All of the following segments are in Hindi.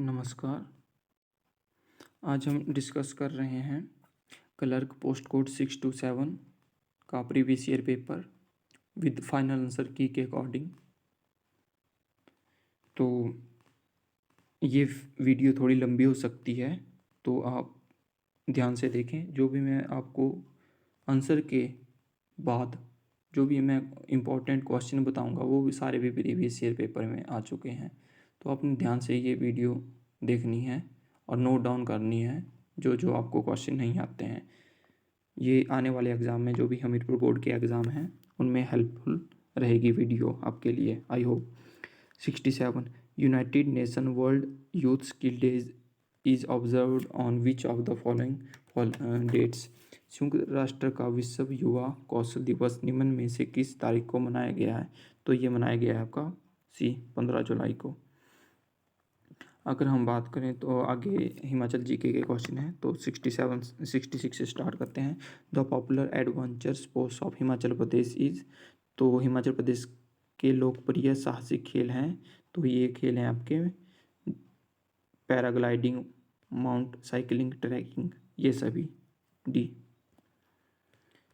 नमस्कार। आज हम डिस्कस कर रहे हैं क्लर्क पोस्ट कोड 627 का previous year paper with final answer की के अकॉर्डिंग। तो ये वीडियो थोड़ी लंबी हो सकती है, तो आप ध्यान से देखें। जो भी मैं आपको आंसर के बाद जो भी मैं इम्पोर्टेंट क्वेश्चन बताऊंगा वो भी सारे भी प्रीवियस ईयर पेपर में आ चुके हैं। तो अपने ध्यान से ये वीडियो देखनी है और नोट डाउन करनी है जो जो आपको क्वेश्चन नहीं आते हैं। ये आने वाले एग्ज़ाम में जो भी हमीरपुर बोर्ड के एग्ज़ाम हैं उनमें हेल्पफुल रहेगी वीडियो आपके लिए, I hope. 67 United Nation World Youth Skill Days is observed on which of the following dates. संयुक्त राष्ट्र का विश्व युवा कौशल दिवस निम्न में से किस तारीख को मनाया गया है? तो ये मनाया गया है आपका 15 जुलाई को। अगर हम बात करें तो आगे हिमाचल जीके के क्वेश्चन हैं, तो 66 से स्टार्ट करते हैं। The popular adventure sports of Himachal Pradesh is. तो हिमाचल प्रदेश के लोकप्रिय साहसिक खेल हैं, तो ये खेल हैं आपके पैराग्लाइडिंग, माउंट साइकिलिंग, ट्रैकिंग, ये सभी। D.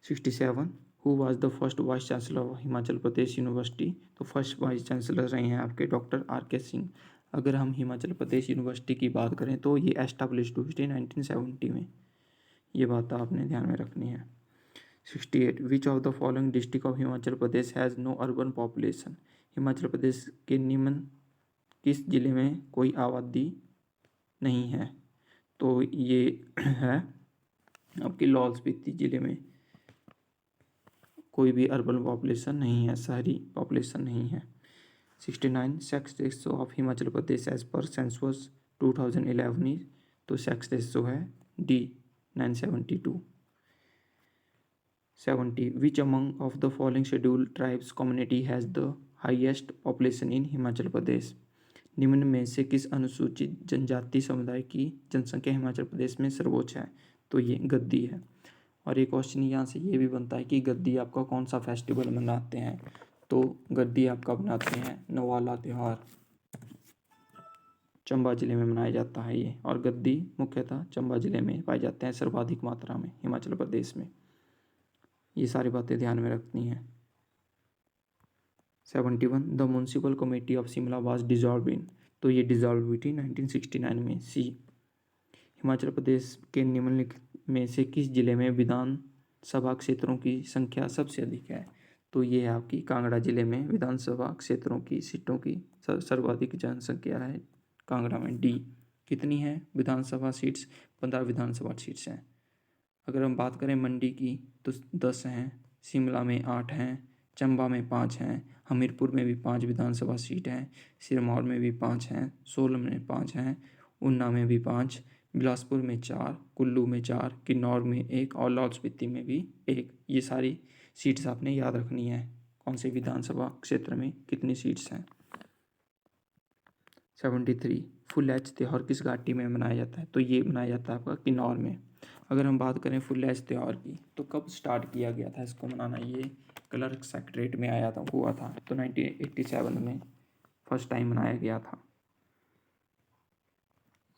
67 who was the first vice chancellor of Himachal Pradesh university. तो फर्स्ट वाइस चांसलर रहे हैं आपके डॉक्टर RK सिंह। अगर हम हिमाचल प्रदेश यूनिवर्सिटी की बात करें तो ये एस्टाब्लिश्ड हुई थी 1970 में। ये बात आपने ध्यान में रखनी है। 68 which of the following district of Himachal Pradesh has no urban population. Himachal Pradesh के निम्न किस जिले में कोई आबादी नहीं है? तो ये है आपकी लाहौल स्पीति जिले में कोई भी अर्बन पॉपुलेशन नहीं है, शहरी पॉपुलेशन नहीं है। 69 sex ratio of Himachal Pradesh as per census 2011 is. तो सेक्स रेशो है D 972। 70 which among of the following scheduled tribes community has the highest population in Himachal Pradesh. निम्न में से किस अनुसूचित जनजाति समुदाय की जनसंख्या हिमाचल प्रदेश में सर्वोच्च है? तो ये गद्दी है। और एक क्वेश्चन यहाँ से ये भी बनता है कि गद्दी आपका कौन सा फेस्टिवल मनाते हैं? तो गद्दी आपका बनाते हैं नवाला त्यौहार, चंबा जिले में मनाया जाता है ये। और गद्दी मुख्यतः चंबा जिले में पाए जाते हैं सर्वाधिक मात्रा में हिमाचल प्रदेश में। ये सारी बातें ध्यान में रखनी है। 71 the municipal committee of Shimla was dissolve in. तो ये डिजॉल्व हुई थी 1969 में। सी। हिमाचल प्रदेश के निम्नलिखित में से किस जिले में विधानसभा क्षेत्रों की संख्या सबसे अधिक है? तो ये है आपकी कांगड़ा जिले में विधानसभा क्षेत्रों की सीटों की सर्वाधिक जनसंख्या है कांगड़ा में। डी। कितनी है विधानसभा सीट्स? 15 विधानसभा सीट्स हैं। अगर हम बात करें मंडी की तो 10 हैं, शिमला में 8 हैं, चंबा में 5 हैं, हमीरपुर में भी 5 विधानसभा सीट हैं, सिरमौर में भी 5 हैं, सोलन में 5 हैं, ऊना में भी 5, बिलासपुर में 4, कुल्लू में 4, किन्नौर में 1 और लाहौल स्पीति में भी 1। ये सारी सीट्स आपने याद रखनी है, कौन से विधानसभा क्षेत्र में कितनी सीट्स हैं। 73 फुल एच त्यौहार किस घाटी में मनाया जाता है? तो ये मनाया जाता है आपका किन्नौर में। अगर हम बात करें फुल एच त्यौहार की तो कब स्टार्ट किया गया था इसको मनाना? ये क्लर्क सेक्रेटरीट में हुआ था, तो 1987 में फर्स्ट टाइम मनाया गया था।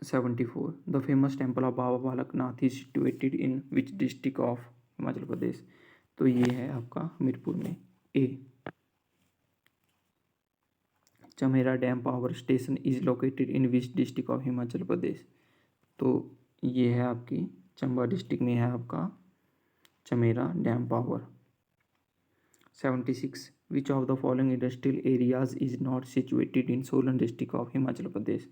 74 the famous temple of Baba Balak Nath is situated in which district of Himachal Pradesh. तो ये है आपका हमीरपुर में। A. Chamera dam power station is located in which district of Himachal Pradesh. तो ये है आपकी चंबा डिस्ट्रिक्ट में है आपका Chamera dam power. 76 which of the following industrial areas is not situated in Solan district of Himachal Pradesh.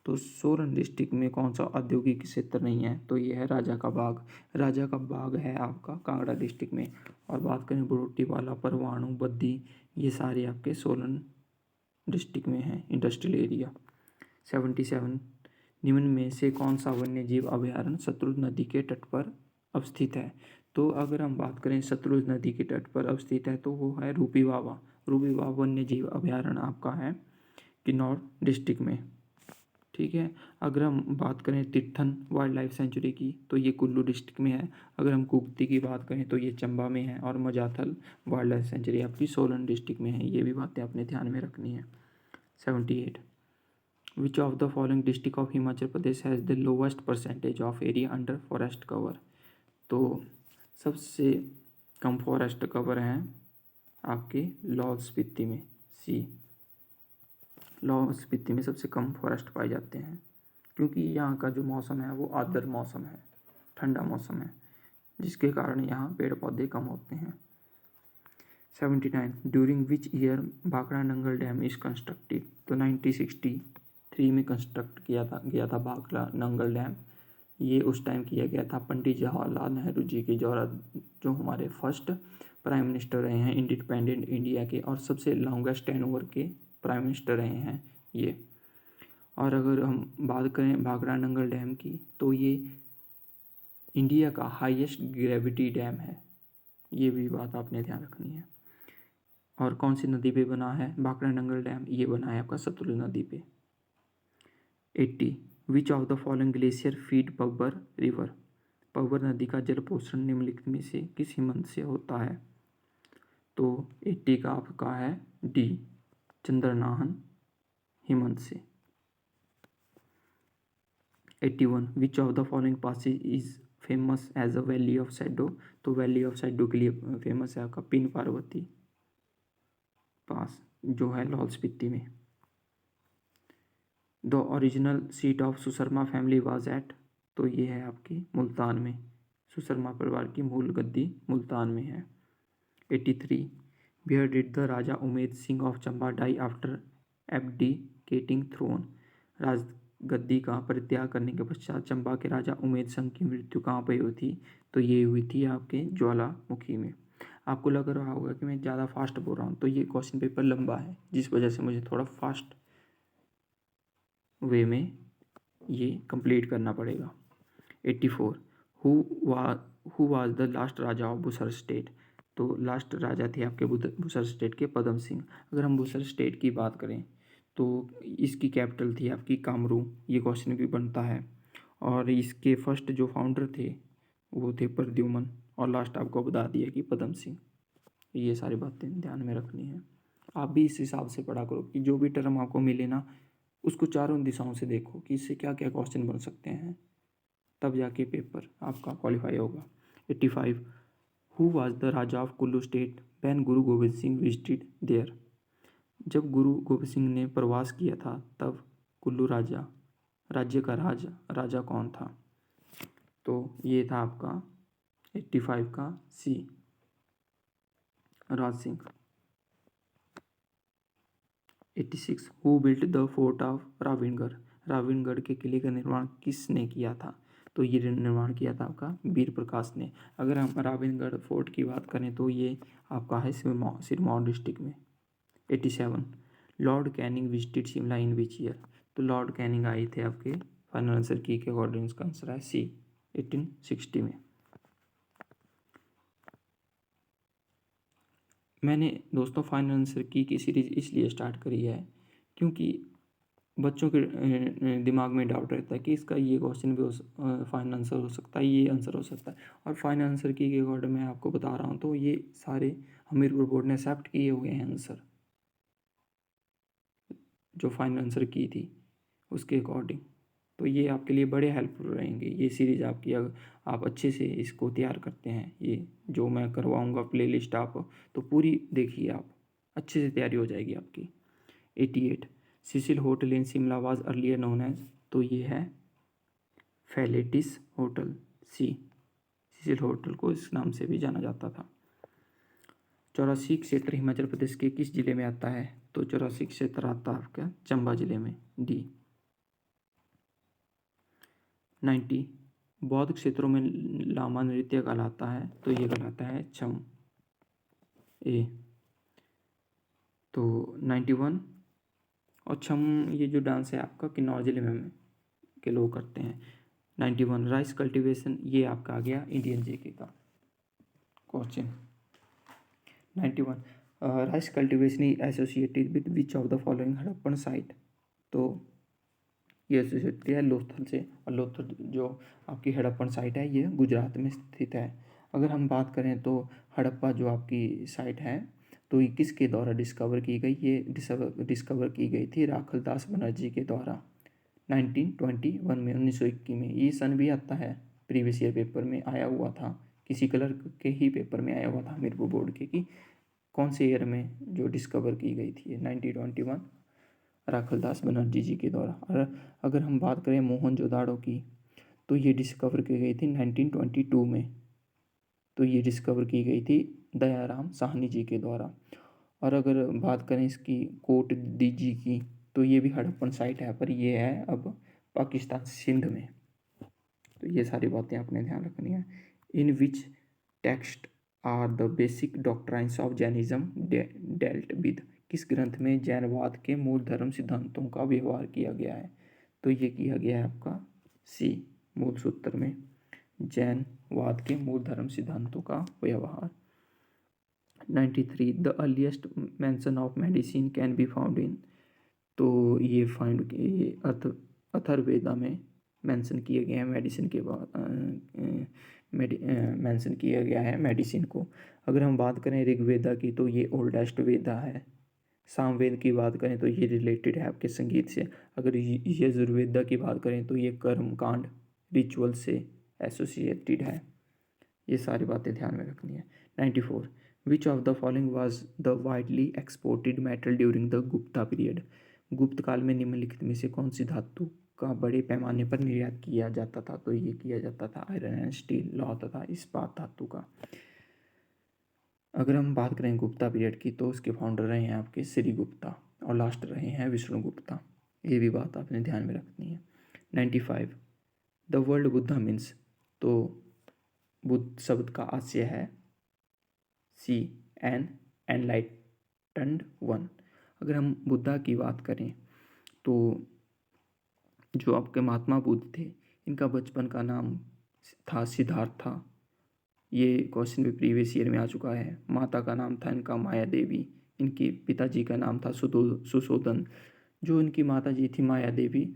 तो सोलन डिस्ट्रिक्ट में कौन सा औद्योगिक क्षेत्र नहीं है? तो ये है राजा का बाग। राजा का बाग है आपका कांगड़ा डिस्ट्रिक्ट में। और बात करें बरोटीवाला, परवाणु, बद्दी, ये सारे आपके सोलन डिस्ट्रिक्ट में है इंडस्ट्रियल एरिया। 77 निम्न में से कौन सा वन्यजीव अभयारण्य सतलुज नदी के तट पर अवस्थित है? तो अगर हम बात करें सतलुज नदी के तट पर अवस्थित है तो वो है रूपी बावा। रूपी बावा वन्यजीव अभयारण्य आपका है किन्नौर डिस्ट्रिक्ट में। ठीक है। अगर हम बात करें तिरथन वाइल्ड लाइफ सेंचुरी की तो ये कुल्लू डिस्ट्रिक्ट में है। अगर हम कुगती की बात करें तो ये चंबा में है। और मजाथल वाइल्ड लाइफ सेंचुरी आपकी सोलन डिस्ट्रिक्ट में है। ये भी बातें अपने ध्यान में रखनी है। 78 विच of the following district of Himachal Pradesh has the lowest percentage of area under forest cover. तो सबसे कम फॉरेस्ट कवर हैं आपके लाहौल स्पीति में, सी। लाहौल स्पीति में सबसे कम फॉरेस्ट पाए जाते हैं क्योंकि यहाँ का जो मौसम है वो आर्द्र मौसम है, ठंडा मौसम है, जिसके कारण यहाँ पेड़ पौधे कम होते हैं। 79 during which year Bhakra Nangal dam is constructed. तो 1963 में कंस्ट्रक्ट किया था गया था भाखड़ा नंगल डैम। ये उस टाइम किया गया था पंडित जवाहरलाल नेहरू जी के द्वारा, जो हमारे फर्स्ट प्राइम मिनिस्टर रहे हैं इंडिपेंडेंट इंडिया के और सबसे लॉन्गेस्ट टेन्योर के प्राइम मिनिस्टर रहे हैं ये। और अगर हम बात करें भाखड़ा नंगल डैम की तो ये इंडिया का हाईएस्ट ग्रेविटी डैम है, ये भी बात आपने ध्यान रखनी है। और कौन सी नदी पे बना है भाखड़ा नंगल डैम? ये बना है आपका सतलुज नदी पे। 80 विच of the following glacier feed Pabbar river. Pabbar नदी का जल पोषण निम्नलिखित में से किस हिमनद से होता है? तो 80 का आपका है डी, चंद्रनाहन हिमनद से। 81 which of the following passes is famous as a valley of shadow. तो वैली ऑफ शैडो के लिए फेमस है आपका पिन पार्वती पास, जो है लाहौल स्पीति में। The original seat of Susharma family was at. तो ये है आपकी मुल्तान में, सुशर्मा परिवार की मूल गद्दी मुल्तान में है। 83 where did the raja Umed Singh of Chamba die after abdicating throne. राज गद्दी का परित्याग करने के पश्चात चंबा के राजा उमेद सिंह की मृत्यु कहाँ पर हुई थी? तो ये हुई थी आपके ज्वालामुखी में। आपको लग रहा होगा कि मैं ज़्यादा फास्ट बोल रहा हूँ, तो ये क्वेश्चन पेपर लंबा है जिस वजह से मुझे थोड़ा फास्ट वे में ये कंप्लीट करना पड़ेगा। 84 who was the last raja of Bushahr state. तो लास्ट राजा थे आपके बुसर स्टेट के पदम सिंह। अगर हम बुसर स्टेट की बात करें तो इसकी कैपिटल थी आपकी कामरू, ये क्वेश्चन भी बनता है। और इसके फर्स्ट जो फाउंडर थे वो थे प्रद्युमन, और लास्ट आपको बता दिया कि पदम सिंह। ये सारी बातें ध्यान में रखनी है। आप भी इस हिसाब से पढ़ा करो कि जो भी टर्म आपको मिले ना उसको चारों दिशाओं से देखो कि इससे क्या क्या क्वेश्चन बन सकते हैं, तब जाके पेपर आपका क्वालिफाई होगा। 85 who was the Raja of Kullu state when Guru Govind Singh visited there. जब गुरु गोविंद सिंह ने प्रवास किया था तब कुल्लू राज्य का राजा कौन था? तो ये था आपका 85 का C, Raj Singh. 86 who built the fort of Ravingarh. Ravingarh के किले का निर्माण किसने किया था? तो ये निर्माण किया था आपका वीर प्रकाश ने। अगर हम राविनगढ़ फोर्ट की बात करें तो ये आपका है सिरमौर डिस्ट्रिक्ट में। 87 Lord Canning visited Shimla in which year. तो लॉर्ड कैनिंग आए थे आपके, फाइनल आंसर की के अकॉर्डिंग इसका आंसर है सी, 1860 में। मैंने दोस्तों फाइनल आंसर की सीरीज़ इसलिए स्टार्ट करी है क्योंकि बच्चों के दिमाग में डाउट रहता है कि इसका ये क्वेश्चन भी फाइनल आंसर हो सकता है, ये आंसर हो सकता है। और फाइनल आंसर की के अकॉर्डिंग मैं आपको बता रहा हूँ, तो ये सारे हमीरपुर बोर्ड ने एक्सेप्ट किए हुए हैं आंसर, जो फाइनल आंसर की थी उसके अकॉर्डिंग। तो ये आपके लिए बड़े हेल्पफुल रहेंगे ये सीरीज़ आपकी, अगर आप अच्छे से इसको तैयार करते हैं। ये जो मैं करवाऊँगा प्लेलिस्ट आप तो पूरी देखिए, आप अच्छे से तैयारी हो जाएगी आपकी। 88 Cecil hotel in Shimla was earlier known as. तो ये है Faletti's hotel, C, Cecil hotel को इस नाम से भी जाना जाता था। 84 क्षेत्र हिमाचल प्रदेश के किस जिले में आता है? तो 84 क्षेत्र आता है आपका चंबा जिले में, डी। 90 बौद्ध क्षेत्रों में लामा नृत्य कहलाता है। तो ये कहलाता है छम, ए। तो 91 और छम ये जो डांस है आपका किन्नौर जिले में के लोग करते हैं। 91 राइस कल्टीवेशन, ये आपका आ गया इंडियन जीके का question. 91 rice cultivation is associated with which of the following Harappan site. तो ये एसोसिएट किया है लोथल से, और लोथल जो आपकी हड़प्पन साइट है ये गुजरात में स्थित है। अगर हम बात करें तो हड़प्पा जो आपकी साइट है तो ये किसके द्वारा डिस्कवर की गई? ये डिस्कवर की गई थी राखलदास बनर्जी के द्वारा 1921 में, 1921 में। ये सन भी आता है, प्रीवियस ईयर पेपर में आया हुआ था, किसी कलर के ही पेपर में आया हुआ था हमीरपुर बोर्ड के, कि कौन से ईयर में जो डिस्कवर की गई थी 1921 राखलदास बनर्जी जी के द्वारा। और अगर हम बात करें मोहनजोदाड़ो की, तो ये डिस्कवर की गई थी 1922 में। तो ये डिस्कवर की गई थी दयाराम साहनी जी के द्वारा। और अगर बात करें इसकी कोट दीजी की, तो ये भी हड़प्पन साइट है, पर ये है अब पाकिस्तान सिंध में। तो ये सारी बातें आपने ध्यान रखनी है। In which text are the basic doctrines of Jainism dealt with, किस ग्रंथ में जैनवाद के मूल धर्म सिद्धांतों का व्यवहार किया गया है? तो ये किया गया है आपका सी, मूल सूत्र में जैनवाद के मूल धर्म सिद्धांतों का व्यवहार। 93 the earliest mention of medicine can be found in, तो ये फाइंड अथर्ववेदा में मेंशन किए गए हैं मेडिसिन के बाद, मेंशन किया गया है मेडिसिन को। अगर हम बात करें ऋग्वेदा की, तो ये ओल्डेस्ट वेदा है। सामवेद की बात करें तो ये रिलेटेड है आपके संगीत से। अगर यजुर्वेदा की बात करें तो ये कर्म कांड रिचुअल से एसोसिएटेड है। ये सारी बातें ध्यान में रखनी है। 94 विच of the following was the widely exported metal during the Gupta period, गुप्त काल में निम्नलिखित में से कौन सी धातु का बड़े पैमाने पर निर्यात किया जाता था? तो ये किया जाता था आयरन एंड स्टील, लौह तथा इस्पात धातु का। अगर हम बात करें गुप्ता पीरियड की, तो उसके फाउंडर रहे हैं आपके श्री गुप्ता और लास्ट रहे हैं विष्णु गुप्ता। ये भी बात आपने ध्यान में रखनी है। 95 द वर्ल्ड बुद्धा मीन्स, तो बुद्ध शब्द का आशय है सी एन एनलाइटन्ड वन। अगर हम बुद्धा की बात करें, तो जो आपके महात्मा बुद्ध थे, इनका बचपन का नाम था सिद्धार्था। ये क्वेश्चन भी प्रीवियस ईयर में आ चुका है। माता का नाम था इनका माया देवी, इनके पिताजी का नाम था सुशोधन। जो इनकी माता जी थी माया देवी,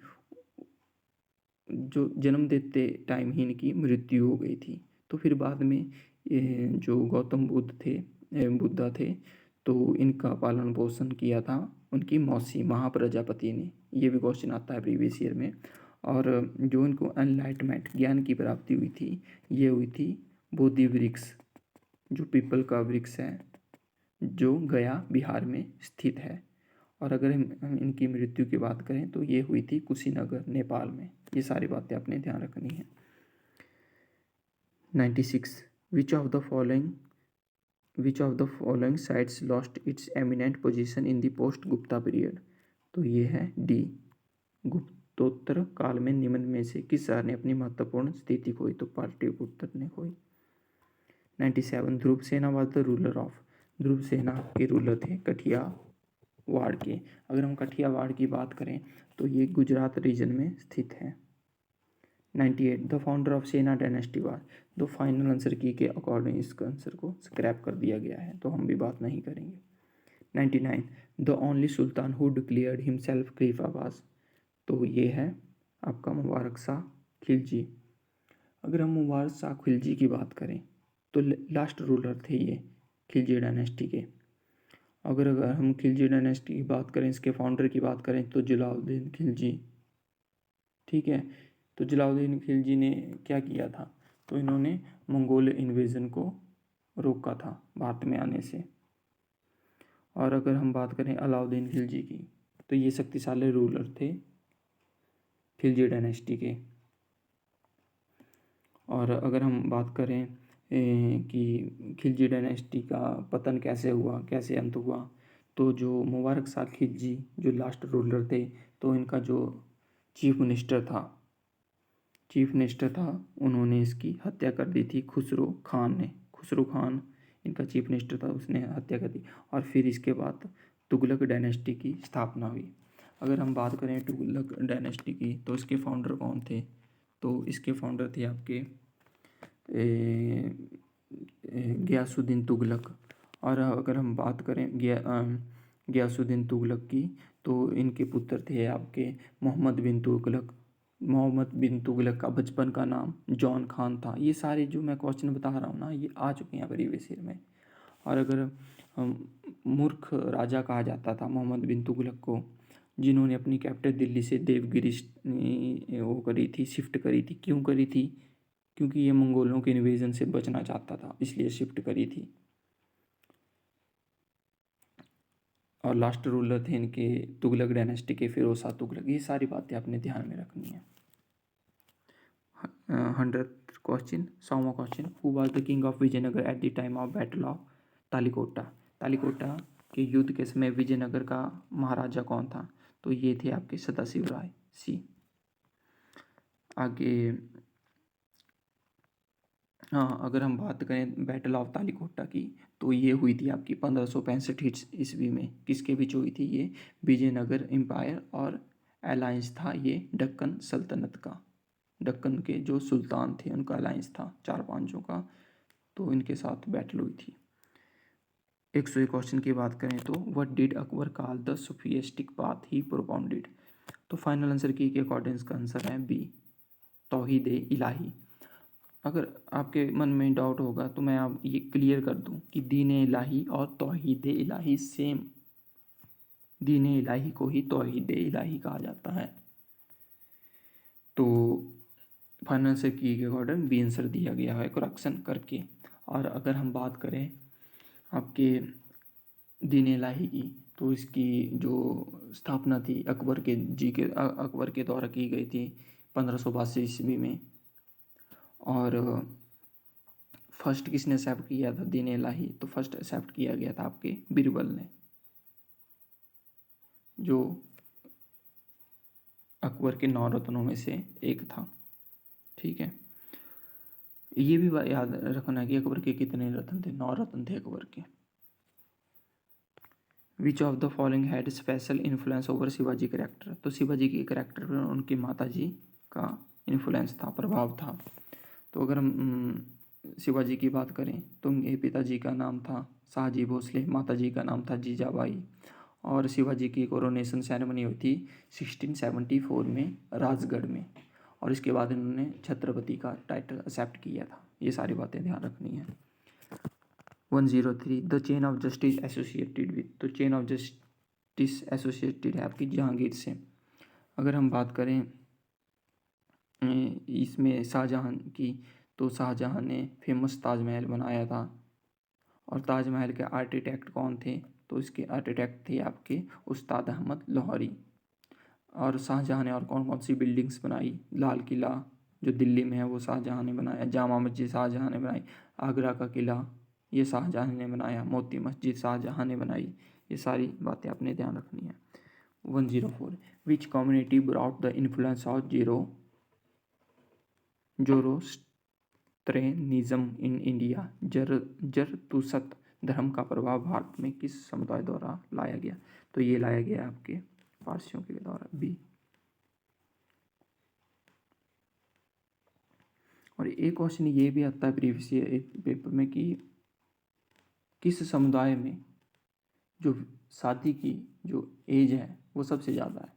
जो जन्म देते टाइम ही इनकी मृत्यु हो गई थी। तो फिर बाद में जो गौतम बुद्ध थे, बुद्धा थे, तो इनका पालन पोषण किया था उनकी मौसी महाप्रजापति ने। ये भी क्वेश्चन आता है प्रीवियस ईयर में। और जो इनको एनलाइटमेंट ज्ञान की प्राप्ति हुई थी, ये हुई थी बोधि वृक्ष, जो पीपल का वृक्ष है, जो गया बिहार में स्थित है। और अगर हम इनकी मृत्यु की बात करें, तो ये हुई थी कुशीनगर नेपाल में। ये सारी बातें अपने ध्यान रखनी है। 96 विच of the following sites lost its eminent position in the post Gupta period, तो ये है डी, गुप्तोत्तर काल में निम्न में से किस शहर ने अपनी महत्वपूर्ण स्थिति खोई? तो पाटलिपुत्र ने खोई। 97 ध्रुव सेना वाज द रूलर ऑफ, ध्रुव सेना के रूलर थे कठियावाड़ के। अगर हम कठियावाड़ की बात करें, तो ये गुजरात रीजन में स्थित है। 98 द फाउंडर ऑफ सेना डायनेस्टी वाज, दो फाइनल आंसर की के अकॉर्डिंग इस आंसर को स्क्रैप कर दिया गया है, तो हम भी बात नहीं करेंगे। 99 the only Sultan who declared himself Khalifa was, तो ये है आपका मुबारक शाह खिलजी। अगर हम मुबारक शाह खिलजी की बात करें, तो लास्ट रूलर थे ये खिलजी डायनेस्टी के। अगर हम खिलजी डायनेस्टी की बात करें, इसके फाउंडर की बात करें, तो जलालुद्दीन खिलजी। ठीक है, तो जलालुद्दीन खिलजी ने क्या किया था? तो इन्होंने मंगोल इन्वेजन को रोका था भारत में आने से। और अगर हम बात करें अलाउद्दीन खिलजी की, तो ये शक्तिशाली रूलर थे खिलजी डायनेस्टी के। और अगर हम बात करें कि खिलजी डायनेस्टी का पतन कैसे हुआ, कैसे अंत हुआ, तो जो मुबारक शाह खिलजी जो लास्ट रूलर थे, तो इनका जो चीफ मिनिस्टर था, उन्होंने इसकी हत्या कर दी थी खुसरो खान इनका चीफ मिनिस्टर था, उसने हत्या कर दी। और फिर इसके बाद तुगलक डायनेस्टी की स्थापना हुई। अगर हम बात करें तुगलक डायनेस्टी की, तो इसके फाउंडर कौन थे? तो इसके फाउंडर थे आपके गियासुद्दीन तुगलक। और अगर हम बात करें गियासुद्दीन तुगलक की, तो इनके पुत्र थे आपके मोहम्मद बिन तुगलक का बचपन का नाम जॉन खान था। ये सारे जो मैं क्वेश्चन बता रहा हूँ ना, ये आ चुके हैं प्रीवियस ईयर में। और अगर मूर्ख राजा कहा जाता था मोहम्मद बिन तुगलक को, जिन्होंने अपनी कैपिटल दिल्ली से देवगिरी वो करी थी, शिफ्ट करी थी। क्यों करी थी? क्योंकि ये मंगोलों के इन्वेजन से बचना चाहता था, इसलिए शिफ्ट करी थी। और लास्ट रूलर थे इनके तुगलक डायनेस्टी के फिरोज शाह तुगलक। ये सारी बातें आपने ध्यान में रखनी है। 100th क्वेश्चन, 100वां question, who was the king of Vijayanagar at the time of battle of Talikota? Talikota के युद्ध के समय विजयनगर का महाराजा कौन था? तो ये थे आपके सदाशिव राय। सी। आगे हाँ, अगर हम बात करें बैटल ऑफ तालिकोटा की, तो ये हुई थी आपकी 1565 ईस्वी में। किसके बीच हुई थी ये? विजयनगर एम्पायर और अलायंस था ये दक्कन सल्तनत का। दक्कन के जो सुल्तान थे उनका अलायंस था 4-5 का, तो इनके साथ बैटल हुई थी। 101 क्वेश्चन की बात करें तो what did Akbar call the sophistic path he propounded? तो फाइनल आंसर की के अकॉर्डिंग इसका आंसर है बी, तौहीद इलाही। अगर आपके मन में डाउट होगा तो मैं आप ये क्लियर कर दूं कि दीन इलाही और तौहीद इलाही सेम। दीन इलाही को ही तौहीद इलाही कहा जाता है। तो फाइनल से की के अकॉर्डिंग बी आंसर दिया गया है करेक्शन करके। और अगर हम बात करें आपके दीन इलाही की, तो इसकी जो स्थापना थी अकबर के द्वारा की गई थी 1582 ईस्वी में। और फर्स्ट किसने एक्सेप्ट किया था दीन इलाही? तो फर्स्ट एक्सेप्ट किया गया था आपके बीरबल ने, जो अकबर के 9 रत्नों में से एक था। ठीक है, ये भी याद रखना कि अकबर के कितने रत्न थे? 9 रत्न थे अकबर के। विच of the following had special influence over Shivaji character? तो शिवाजी के करेक्टर पर उनकी माता जी का इन्फ्लुएंस था, प्रभाव था। तो अगर हम शिवाजी की बात करें तो उनके पिताजी का नाम था शाहजी भोसले, माताजी का नाम था जीजाबाई। और शिवाजी की कोरोनेशन सेरेमनी हुई थी 1674 में राजगढ़ में। और इसके बाद इन्होंने छत्रपति का टाइटल एक्सेप्ट किया था। ये सारी बातें ध्यान रखनी है। 103 the chain of justice associated with? तो चेन ऑफ जस्टिस एसोसिएटेड है आपकी जहांगीर से। अगर हम बात करें इसमें शाहजहां की, तो शाहजहां ने फेमस ताजमहल बनाया था। और ताजमहल के आर्किटेक्ट कौन थे? तो इसके आर्किटेक्ट थे आपके उस्ताद अहमद लाहौरी। और शाहजहां ने और कौन कौन सी बिल्डिंग्स बनाई? लाल किला जो दिल्ली में है वो शाहजहां ने बनाया, जामा मस्जिद शाहजहां ने बनाई, आगरा का किला ये शाहजहां ने बनाया, मोती मस्जिद शाहजहां ने बनाई। ये सारी बातें आपने ध्यान रखनी है। 104 which community brought the influence of Zoroastrianism in India? जरतुसत धर्म का प्रभाव भारत में किस समुदाय द्वारा लाया गया? तो ये लाया गया आपके पारसियों के द्वारा, बी। और एक क्वेश्चन ये भी आता है प्रीवियस ईयर पेपर में कि किस समुदाय में जो शादी की जो एज है वो सबसे ज़्यादा है?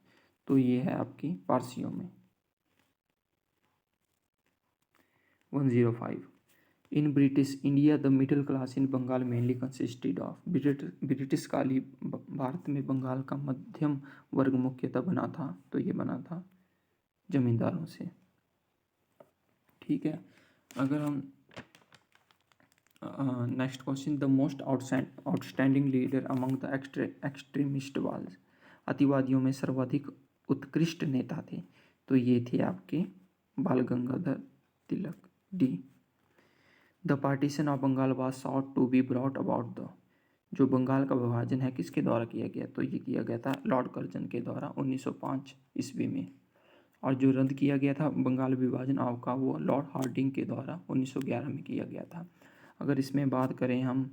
तो ये है आपकी पारसियों में। 105 in British India the middle class in Bengal mainly consisted of? British काली भारत में बंगाल का मध्यम वर्ग मुख्यतः बना था, तो ये बना था जमींदारों से। ठीक है, अगर हम next question the most outstanding leader among the extremist was? अतिवादियों में सर्वाधिक उत्कृष्ट नेता थे, तो ये थे आपके Bal Gangadhar Tilak, D. The partition of Bengal was sought to be brought about the? जो बंगाल का विभाजन है किसके द्वारा किया गया? तो ये किया गया था लॉर्ड कर्जन के द्वारा 1905 ईस्वी में। और जो रद्द किया गया था बंगाल विभाजन आपका वो लॉर्ड हार्डिंग के द्वारा 1911 में किया गया था। अगर इसमें बात करें हम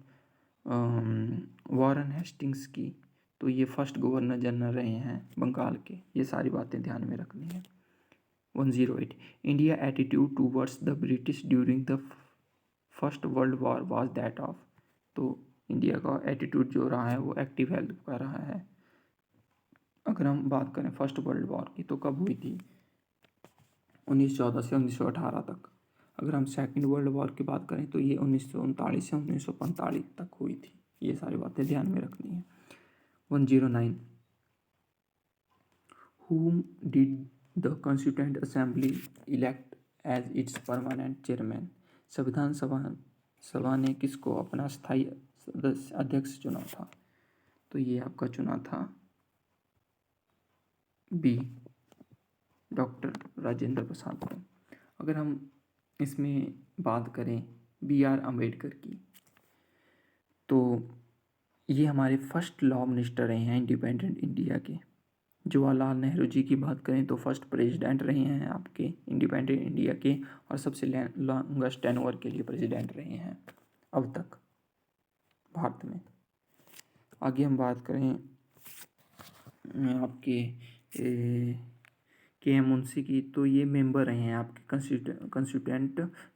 वॉरेन हेस्टिंग्स की, तो ये फर्स्ट गवर्नर जनरल रहे हैं बंगाल के। ये सारी बातें ध्यान में रखनी है। 108 India attitude towards the British during the first world war was that of? तो इंडिया का एटीट्यूड जो रहा है वो एक्टिव हेल्प का रहा है। अगर हम बात करें फर्स्ट वर्ल्ड वॉर की तो कब हुई थी? 1914 से 1918 तक। अगर हम सेकेंड वर्ल्ड वॉर की बात करें तो ये 1939 से 1945 तक हुई थी। ये सारी बातें ध्यान में रखनी है। 109 whom did the Constituent Assembly elect as its permanent chairman? संविधान सभा ने किसको अपना स्थायी अध्यक्ष चुना था? तो ये आपका चुना था बी, डॉक्टर राजेंद्र प्रसाद को। अगर हम इसमें बात करें BR अम्बेडकर की, तो ये हमारे फर्स्ट लॉ मिनिस्टर रहे हैं इंडिपेंडेंट इंडिया के। जवाहरलाल नेहरू जी की बात करें तो फर्स्ट प्रेसिडेंट रहे हैं आपके इंडिपेंडेंट इंडिया के, और सबसे लॉन्गेस्ट टेन्योर के लिए प्रेसिडेंट रहे हैं अब तक भारत में। आगे हम बात करें आपके KM मुंशी की, तो ये मेंबर रहे हैं आपके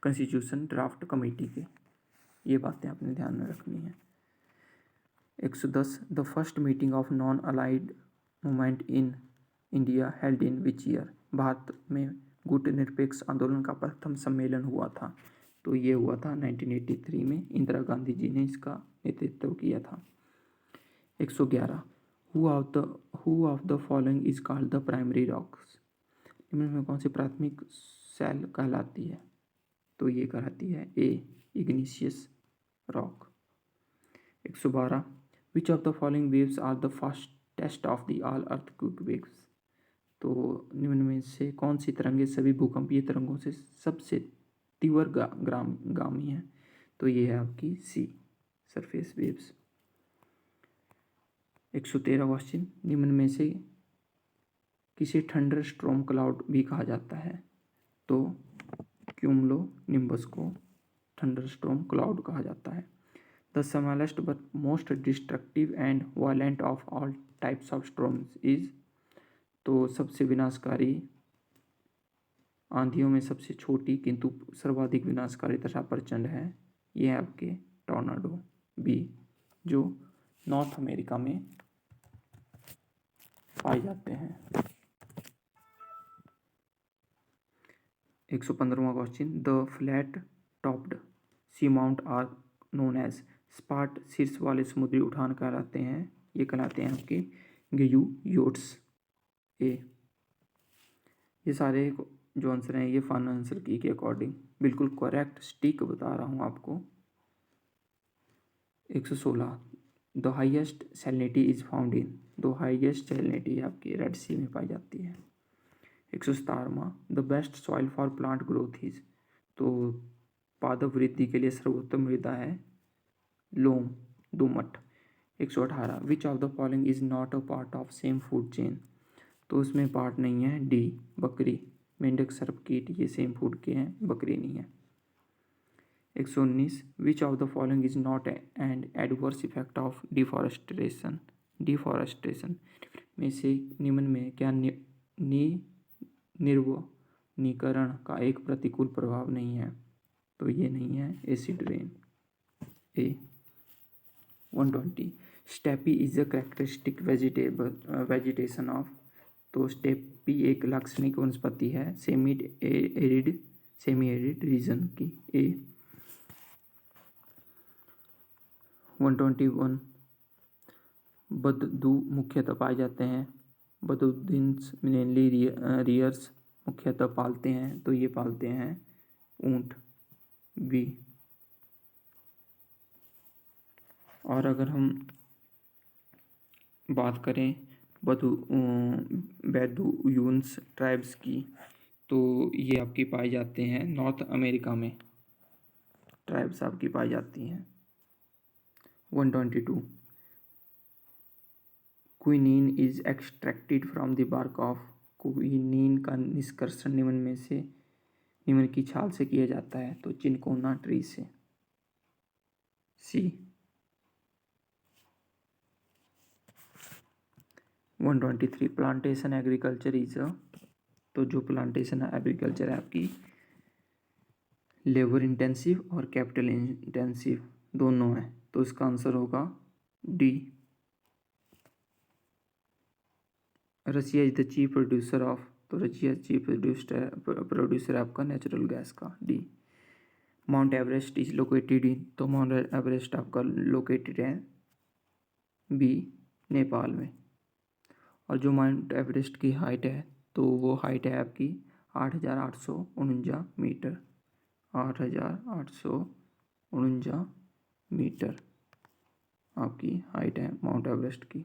कॉन्स्टिट्यूशन ड्राफ्ट कमेटी के। ये बातें आपने ध्यान में रखनी है। 110 the first meeting of non allied movement in India held in which year? Bharat में गुट निरपेक्ष आंदोलन का प्रथम सम्मेलन हुआ था, तो ये हुआ था 1983 में। इंदिरा गांधी जी ने इसका नेतृत्व किया था। 111 who of the following is called the primary rocks? निम्न में कौन सी प्राथमिक सेल कहलाती है? तो ये कहलाती है A, igneous rock. 112 which of the following waves are the fastest of the all earthquake waves? तो निम्न में से कौन सी तरंगें सभी भूकंपीय तरंगों से सबसे तीव्र गामी है? तो ये है आपकी सी, सरफेस वेव्स। 113 क्वेश्चन, निम्न में से किसे थंडर स्टॉर्म क्लाउड भी कहा जाता है? तो क्यूमुलो निम्बस को थंडर स्टॉर्म क्लाउड कहा जाता है। The smallest but most destructive and violent of all types of storms is? तो सबसे विनाशकारी आंधियों में सबसे छोटी किंतु सर्वाधिक विनाशकारी तथा प्रचंड है, ये है आपके टॉर्नाडो बी, जो नॉर्थ अमेरिका में पाए जाते हैं। 115वां question, the flat topped seamount are known as? सपाट शीर्ष वाले समुद्री उठान कहलाते हैं, ये कहलाते हैं आपके ग्यूयोट्स ए। ये सारे जो आंसर हैं ये फन आंसर की के अकॉर्डिंग बिल्कुल करेक्ट स्टिक बता रहा हूँ आपको। 116 the highest salinity is found in? The highest salinity आपकी रेड सी में पाई जाती है। 117वां the best soil for plant growth is? तो पादप वृद्धि के लिए सर्वोत्तम मृदा है लोम, दोमट। 118 विच of the following is not a part of same food chain? तो उसमें पार्ट नहीं है डी, बकरी। मेंढक, सर्प, कीट ये सेम फूड के हैं, बकरी नहीं है। 119 विच of the following is not and adverse effect of deforestation? Deforestation में से निम्न में क्या निर्वनीकरण का एक प्रतिकूल प्रभाव नहीं है? तो ये नहीं है acid rain A. 120 steppe is a characteristic vegetation of? तो स्टेपी एक लाक्षणिक वनस्पति है सेमी एरिड रीजन की ए। 121 बददू मुख्यतः पाए जाते हैं? बदुद्दीन्स मेनली रियर्स मुख्यतः पालते हैं, तो ये पालते हैं ऊंट बी। और अगर हम बात करें बेदुइन्स ट्राइब्स की, तो ये आपकी पाई जाते हैं नॉर्थ अमेरिका में, ट्राइब्स आपकी पाई जाती हैं। 122 quinine is extracted from the bark of? Quinine का निष्कर्षण निम्न की छाल से किया जाता है, तो चिनकोना ट्री से सी। 123 प्लांटेशन एग्रीकल्चर इज? तो जो प्लांटेशन एग्रीकल्चर है आपकी लेबर इंटेंसिव और कैपिटल इंटेंसिव दोनों है, तो इसका आंसर होगा D. Russia is the chief producer of? तो रशिया चीफ प्रोड्यूसर है आपका नेचुरल गैस का D. Mount Everest is located इन, तो माउंट एवरेस्ट आपका लोकेटेड है बी, नेपाल में। और जो माउंट एवरेस्ट की हाइट है तो वो हाइट है आपकी 8,849 मीटर, 8,849 मीटर आपकी हाइट है माउंट एवरेस्ट की।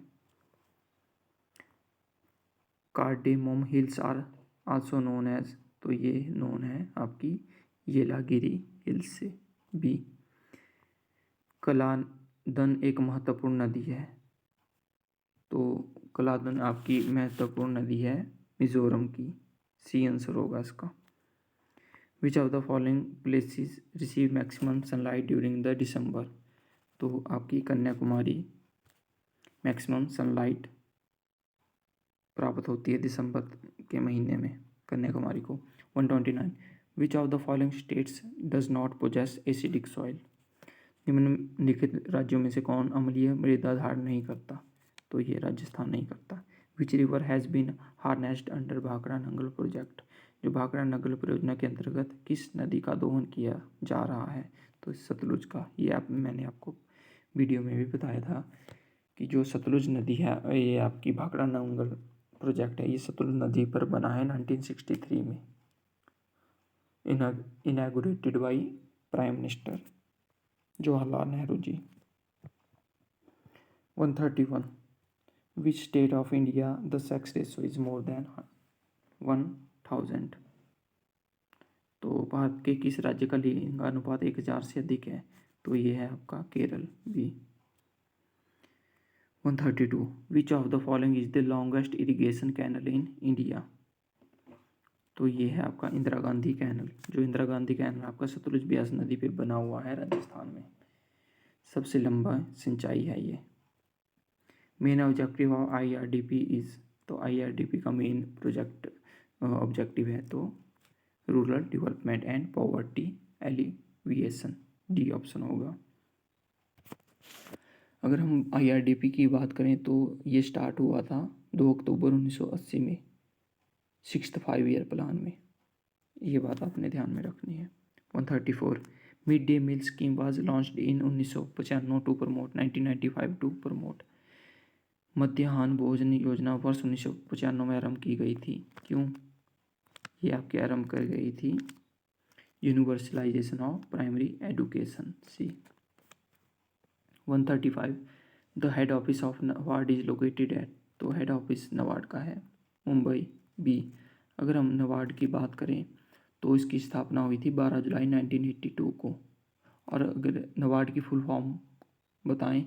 Cardamom hills are also known as, तो ये नोन है आपकी येलागिरी हिल्स से। बी, कलादन एक महत्वपूर्ण नदी है, तो कलादन आपकी महत्वपूर्ण नदी है मिजोरम की। सी आंसर होगा इसका। विच of the following places receive maximum sunlight during the दिसंबर, तो आपकी कन्याकुमारी मैक्सिमम सनलाइट प्राप्त होती है दिसंबर के महीने में कन्याकुमारी को। 129, विच of the following states does not possess acidic soil, निम्नलिखित राज्यों में से कौन अम्लीय मृदा धारण नहीं करता, तो ये राजस्थान नहीं करता। Which river has been harnessed under Bhakra Nangal project, जो भाखड़ा नंगल परियोजना के अंतर्गत किस नदी का दोहन किया जा रहा है, तो सतलुज का। ये मैंने आपको वीडियो में भी बताया था कि जो सतलुज नदी है ये आपकी भाखड़ा नंगल प्रोजेक्ट है, ये सतलुज नदी पर बना है 1963 में, inaugurated by Prime Minister Jawaharlal Nehru ji. 131, which state of India the sex ratio is more than 1000, तो भारत के किस राज्य का लिंगानुपात 1000 से अधिक है, तो ये है आपका Kerala. B. 132, which of the following is the longest irrigation canal in India, तो ये है आपका इंदिरा गांधी कैनल, जो इंदिरा गांधी कैनल आपका सतलुज ब्यास नदी पे बना हुआ है राजस्थान में, सबसे लंबा सिंचाई है ये। Main objective of IRDP is, तो IRDP का मेन प्रोजेक्ट ऑब्जेक्टिव है तो rural development and poverty alleviation, D option होगा। अगर हम IRDP की बात करें तो ये स्टार्ट हुआ था 2 अक्टूबर 1980 में, 6th 5 ईयर प्लान में, ये बात आपने ध्यान में रखनी है। 134, mid day meal scheme was launched in 1995 to promote 1995 to promote, मध्याह्न भोजन योजना वर्ष 1995 में आरंभ की गई थी, क्यों ये आपके आरंभ कर गई थी, universalisation of primary education. C. 135, the head office of NABARD is located at, तो हेड ऑफिस नबार्ड का है मुंबई। बी। अगर हम नबार्ड की बात करें तो इसकी स्थापना हुई थी 12 जुलाई 1982 को, और अगर नबार्ड की फुल फॉर्म बताएं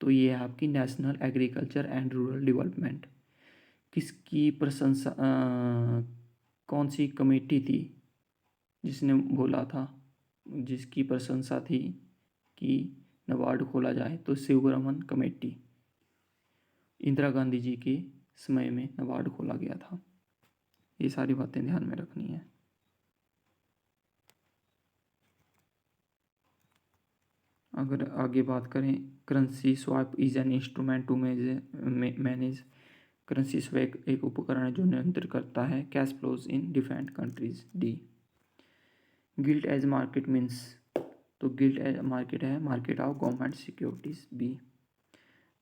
तो ये है आपकी national agriculture and rural development. किसकी प्रशंसा कौन सी कमेटी थी जिसने बोला था, जिसकी प्रशंसा थी कि नबार्ड खोला जाए, तो शिवरमन कमेटी, इंदिरा गांधी जी के समय में नबार्ड खोला गया था। ये सारी बातें ध्यान में रखनी है। अगर आगे बात करें, currency swap is an instrument to manage, currency swap एक उपकरण है जो नियंत्रित करता है cash flows in different countries. D. Gilt edge market means, तो गिल्ट एज मार्केट है market of government securities. B.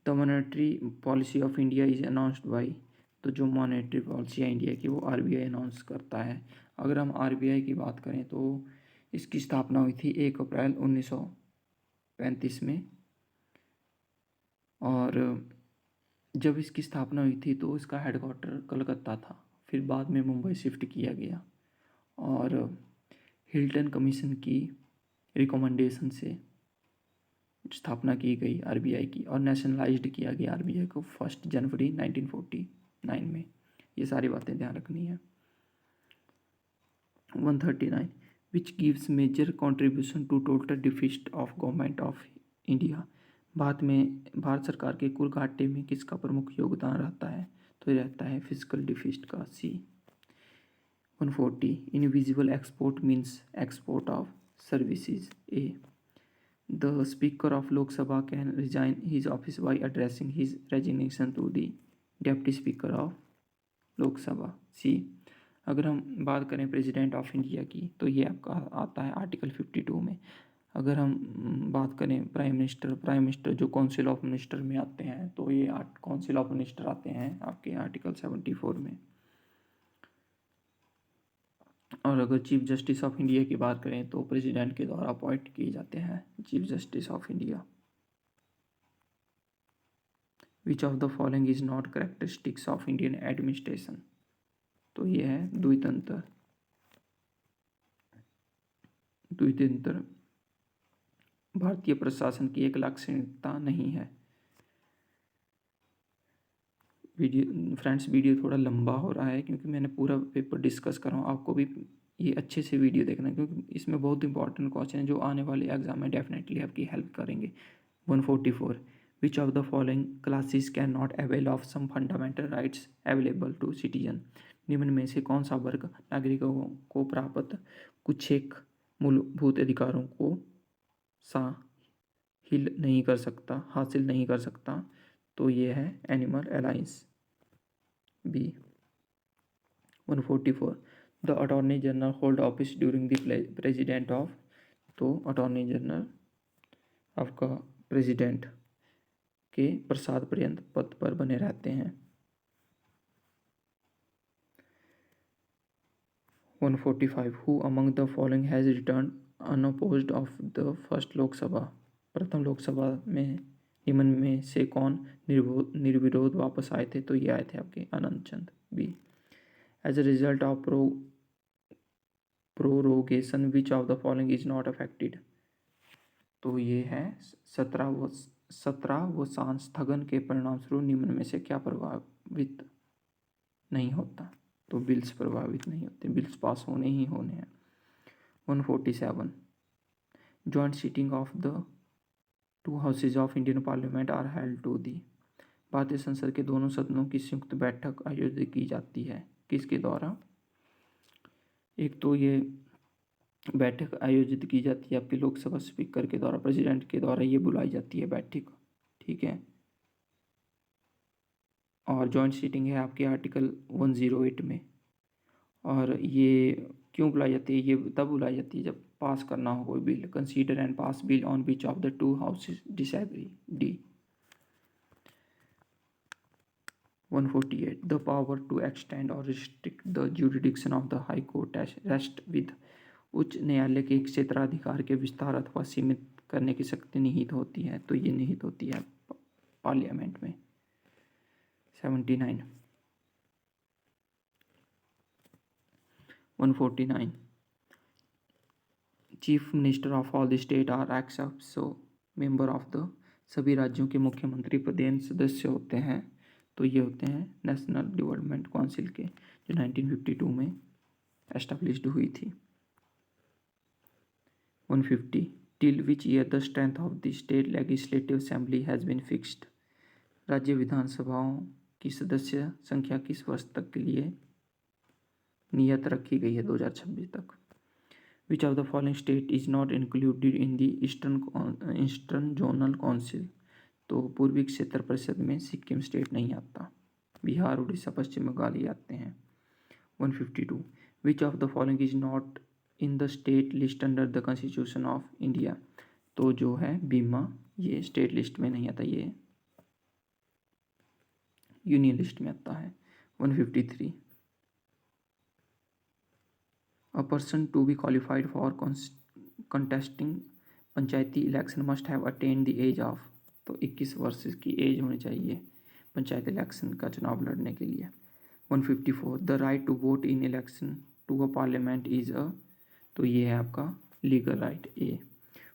The monetary policy of India is announced by, तो जो मॉनेटरी पॉलिसी है इंडिया की वो RBI अनाउंस करता है। अगर हम RBI की बात करें तो इसकी स्थापना हुई थी 1 अप्रैल 1935 में, और जब इसकी स्थापना हुई थी तो इसका हेडक्वार्टर कलकत्ता था, फिर बाद में मुंबई शिफ्ट किया गया, और हिल्टन कमीशन की रिकमेंडेशन से स्थापना की गई RBI की, और नेशनलाइज्ड किया गया RBI को 1 जनवरी 1949 में। ये सारी बातें ध्यान रखनी है। 139, which gives major contribution to total deficit of government of India, Bharat सरकार के कुल घाटे में किसका प्रमुख योगदान रहता है, तो ये रहता है फिजिकल डिफिसिट का। सी। 140, invisible export means export of services. A. The Speaker of Lok Sabha can resign his office by addressing his resignation to the Deputy Speaker of Lok Sabha. C. अगर हम बात करें प्रेसिडेंट ऑफ इंडिया की तो ये आपका आता है आर्टिकल 52 में। अगर हम बात करें प्राइम मिनिस्टर जो काउंसिल ऑफ मिनिस्टर में आते हैं तो ये काउंसिल ऑफ मिनिस्टर आते हैं आपके आर्टिकल 74 में। और अगर चीफ जस्टिस ऑफ इंडिया की बात करें तो प्रेसिडेंट के द्वारा अपॉइंट किए जाते हैं chief justice of India. Which of the following is not characteristics of Indian administration, तो ये है द्वितंत्र भारतीय प्रशासन की एक लाक्षणिकता नहीं है। वीडियो थोड़ा लंबा हो रहा है क्योंकि मैंने पूरा पेपर डिस्कस कर रहा हूँ। आपको भी ये अच्छे से वीडियो देखना है क्योंकि इसमें बहुत इंपॉर्टेंट क्वेश्चन है जो आने वाले एग्जाम में डेफिनेटली आपकी हेल्प करेंगे। 144 which of the following classes can not avail of some fundamental rights available to citizen, निम्न में से कौन सा वर्ग नागरिकों को प्राप्त कुछ एक मूलभूत अधिकारों को हासिल नहीं कर सकता, तो ये है animal alliance B. 144 the attorney general hold office during the president of, तो अटॉर्नी जनरल आपका प्रेसिडेंट के प्रसाद पर्यंत पद पर बने रहते हैं। 145 who among the following has return unopposed of the first Lok Sabha, प्रथम लोकसभा में निम्न में से कौन निर्विरोध वापस आए थे, तो ये आए थे आपके Anand Chand B. As a result of prorogation which of the following is not affected, तो ये है 17 स्थगन के परिणाम स्वरूप निम्न में से क्या प्रभावित नहीं होता, तो बिल्स प्रभावित नहीं होते, बिल्स पास होने ही होने हैं। 147 joint sitting of the two houses of Indian parliament are held to the, भारतीय संसद के दोनों सदनों की संयुक्त बैठक आयोजित की जाती है किसके द्वारा, एक तो ये बैठक आयोजित की जाती है आपके लोकसभा स्पीकर के द्वारा, प्रेसिडेंट के द्वारा ये बुलाई जाती है बैठक, ठीक है। और जॉइंट सीटिंग है आपके आर्टिकल 108 में। और ये क्यों बुलाई जाती है, ये तब बुलाई जाती है जब पास करना हो कोई bill, consider and pass bill on which of the two houses disagree D. 148 the power to extend or restrict the jurisdiction of the high court rest with, उच्च न्यायालय के क्षेत्राधिकार के विस्तार अथवा सीमित करने की शक्ति निहित होती है, तो ये निहित होती है पार्लियामेंट में। 79 149 chief minister of all the state are ex officio member of the, सभी राज्यों के मुख्यमंत्री पदेन सदस्य होते हैं, तो ये होते हैं नेशनल डेवलपमेंट काउंसिल के जो 1952 में एस्टेब्लिश्ड हुई थी। 150 till which year the strength of the state legislative assembly has been fixed, राज्य विधानसभाओं की सदस्य संख्या किस वर्ष तक के लिए नियत रखी गई है, 2026 तक। विच of the following state is not included in the eastern zonal council, तो पूर्वी क्षेत्र परिषद में सिक्किम स्टेट नहीं आता, बिहार उड़ीसा पश्चिम बंगाल ही आते हैं। 152 विच of the following is not in the state list under the constitution of India, तो जो है बीमा ये स्टेट लिस्ट में नहीं आता, ये यूनियन लिस्ट में आता है। 153 a person to be qualified for contesting panchayati election must have attend the age of, तो 21 वर्ष की एज होनी चाहिए पंचायत इलेक्शन का चुनाव लड़ने के लिए। 154 the right to vote in election to a parliament is a, तो ये है आपका legal right A.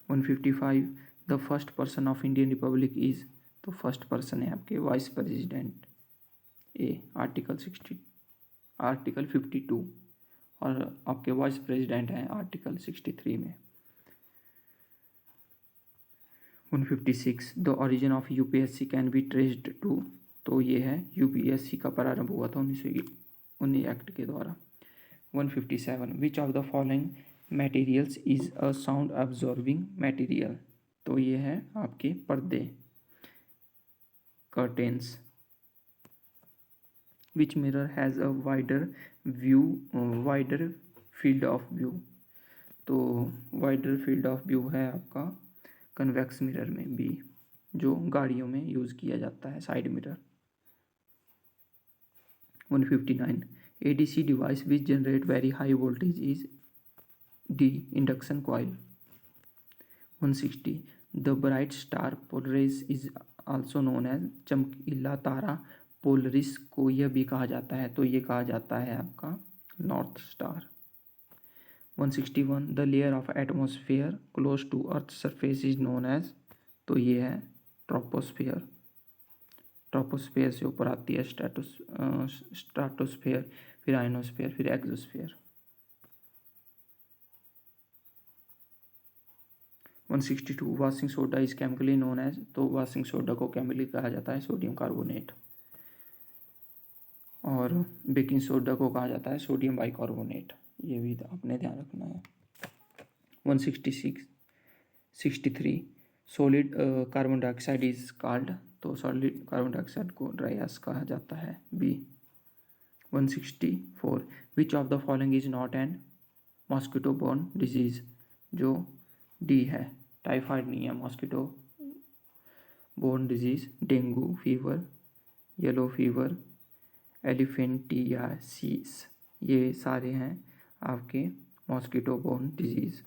155 the first person of Indian republic is, तो फर्स्ट पर्सन है आपके वाइस प्रेसिडेंट ए, आर्टिकल 52, और आपके वाइस प्रेसिडेंट हैं आर्टिकल 63 में। 156 the origin of UPSC can be traced to, तो ये है यूपीएससी का प्रारंभ हुआ था 1919 एक्ट के द्वारा। 157 विच of the following materials is a sound absorbing material, तो ये है आपके पर्दे curtains. Which mirror has a wider field of view. तो वाइडर फील्ड ऑफ व्यू है आपका कन्वेक्स मिरर में भी, जो गाड़ियों में यूज़ किया जाता है, side mirror. 159 ADC device which generate very high voltage is the induction coil. 160 the bright star Polaris is also known as, चमकीला तारा पोलरिस को यह भी कहा जाता है, तो ये कहा जाता है आपका north star. 161 the layer of atmosphere close to earth surface is known as, तो ये है ट्रोपोस्फेयर। ट्रोपोस्फेयर से ऊपर आती है स्ट्राटोस्फेयर, फिर आयनोस्फेयर, फिर exosphere. 162 washing soda is chemically known as, तो वाशिंग सोडा को केमिकली कहा जाता है सोडियम कार्बोनेट। और बेकिंग सोडा को कहा जाता है सोडियम बाइकार्बोनेट, ये भी आपने ध्यान रखना है। 163 solid carbon dioxide is called, तो सॉलिड कार्बन डाइऑक्साइड को ड्राई गैस कहा जाता है, B. 164 which of the following is not an mosquito borne disease, जो डी है, टाइफाइड नहीं है, mosquito borne disease. Dengue fever, yellow fever, elephantiasis, ये सारे हैं आपके mosquito borne disease.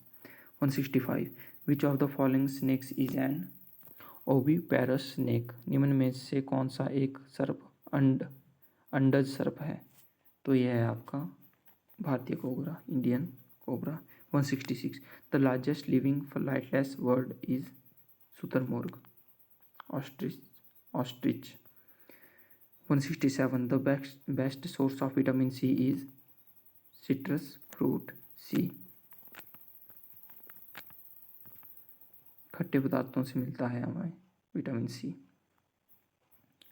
165 which of the following snakes is an oviparous snake, निम्न में से कौन सा एक सर्प अंडज सर्प है, तो यह है आपका भारतीय cobra, Indian cobra. 166 the largest living flightless bird is शुतुरमुर्ग, ostrich. 167 the best source of vitamin C is citrus fruit, C. खट्टे पदार्थों से मिलता है हमें vitamin C.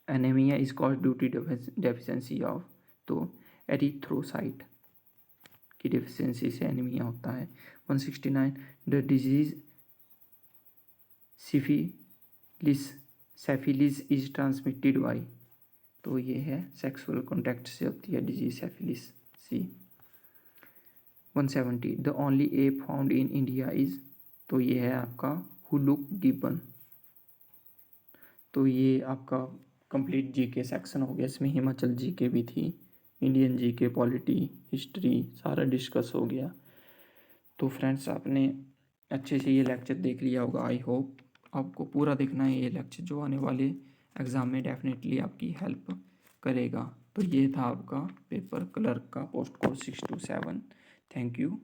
Anaemia is called due to deficiency of, तो एरिथ्रोसाइट की डेफिशिएंसी से एनीमिया होता है। 169 the disease syphilis is transmitted by, तो ये है सेक्सुअल कॉन्टैक्ट से होती है disease syphilis, C. 170 the only app found in India is, तो ये है आपका हुलुक गिब्बन। तो ये आपका कंप्लीट जीके सेक्शन हो गया, इसमें हिमाचल जीके भी थी, इंडियन जीके, पॉलिटी, हिस्ट्री, सारा डिस्कस हो गया। तो फ्रेंड्स आपने अच्छे से ये लेक्चर देख लिया होगा, आई होप। आपको पूरा देखना है ये लेक्चर, जो आने वाले एग्ज़ाम में डेफिनेटली आपकी हेल्प करेगा। तो ये था आपका पेपर क्लर्क का पोस्ट कोड 627। Thank you.